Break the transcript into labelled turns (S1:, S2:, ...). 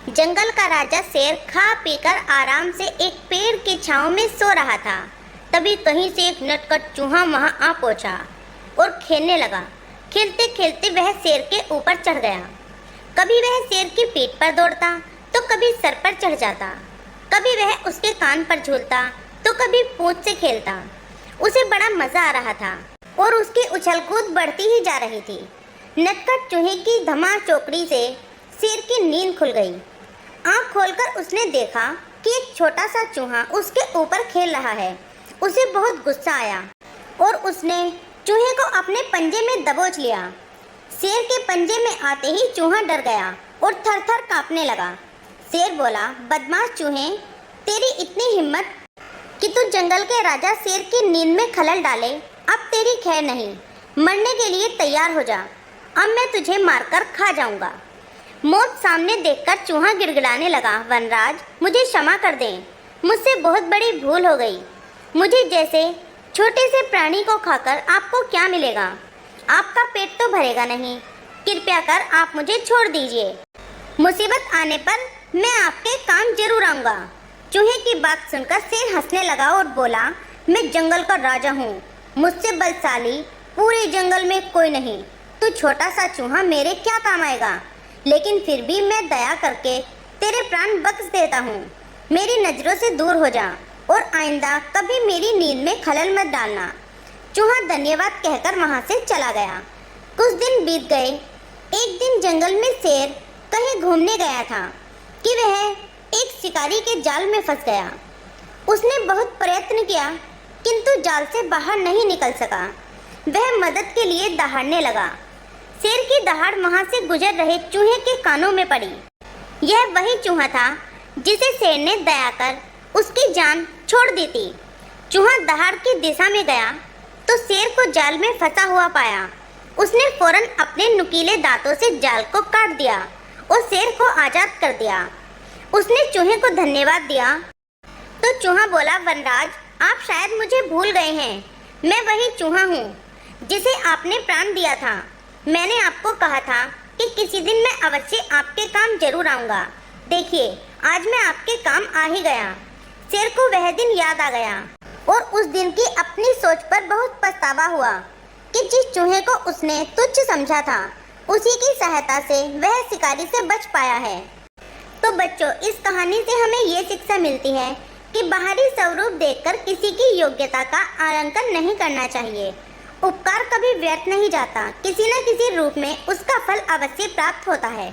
S1: जंगल का राजा शेर खा पीकर आराम से एक पेड़ की छांव में सो रहा था। तभी कहीं से एक नटखट चूहा वहां आ पहुंचा और खेलने लगा। खेलते खेलते वह शेर के ऊपर चढ़ गया। कभी वह शेर की पीठ पर दौड़ता तो कभी सर पर चढ़ जाता, कभी वह उसके कान पर झूलता तो कभी पूंछ से खेलता। उसे बड़ा मजा आ रहा था और उसकी उछल कूद बढ़ती ही जा रही थी। नटखट चूहे की धमार चौकड़ी से शेर की नींद खुल गई। आँख खोलकर उसने देखा कि एक छोटा सा चूहा उसके ऊपर खेल रहा है। उसे बहुत गुस्सा आया और उसने चूहे को अपने पंजे में दबोच लिया। शेर के पंजे में आते ही चूहा डर गया और थर-थर कांपने लगा। शेर बोला, बदमाश चूहे, तेरी इतनी हिम्मत कि तू जंगल के राजा शेर की नींद में खलल डाले। अब तेरी खैर नहीं, मरने के लिए तैयार हो जा। अब मैं तुझे मारकर खा जाऊंगा। मौत सामने देखकर चूहा गिड़गिड़ाने लगा, वनराज, मुझे क्षमा कर दें, मुझसे बहुत बड़ी भूल हो गई। मुझे जैसे छोटे से प्राणी को खाकर आपको क्या मिलेगा? आपका पेट तो भरेगा नहीं। कृपया कर आप मुझे छोड़ दीजिए। मुसीबत आने पर मैं आपके काम जरूर आऊँगा। चूहे की बात सुनकर शेर हंसने लगा और बोला, मैं जंगल का राजा हूँ, मुझसे बलशाली पूरे जंगल में कोई नहीं। तू छोटा सा चूहा मेरे क्या काम आएगा? लेकिन फिर भी मैं दया करके तेरे प्राण बख्श देता हूँ। मेरी नज़रों से दूर हो जा और आइंदा कभी मेरी नींद में खलल मत डालना। चूहा धन्यवाद कहकर वहाँ से चला गया। कुछ दिन बीत गए। एक दिन जंगल में शेर कहीं घूमने गया था कि वह एक शिकारी के जाल में फंस गया। उसने बहुत प्रयत्न किया किंतु जाल से बाहर नहीं निकल सका। वह मदद के लिए दहाड़ने लगा। शेर की दहाड़ वहां से गुजर रहे चूहे के कानों में पड़ी। यह वही चूहा था जिसे शेर ने दया कर उसकी जान छोड़ दी थी। चूहा दहाड़ की दिशा में गया तो शेर को जाल में फंसा हुआ पाया। उसने फौरन अपने नुकीले दांतों से जाल को काट दिया और शेर को आजाद कर दिया। उसने चूहे को धन्यवाद दिया तो चूहा बोला, वनराज, आप शायद मुझे भूल गए हैं। मैं वही चूहा हूँ जिसे आपने प्राण दिया था। मैंने आपको कहा था कि किसी दिन मैं अवश्य आपके काम जरूर आऊँगा। देखिए, आज मैं आपके काम आ ही गया। शेर को वह दिन याद आ गया और उस दिन की अपनी सोच पर बहुत पछतावा हुआ कि जिस चूहे को उसने तुच्छ समझा था, उसी की सहायता से वह शिकारी से बच पाया है। तो बच्चों, इस कहानी से हमें ये शिक्षा मिलती है कि बाहरी स्वरूप देखकर किसी की योग्यता का आकलन नहीं करना चाहिए। उपकार कभी व्यर्थ नहीं जाता, किसी न किसी रूप में उसका फल अवश्य प्राप्त होता है।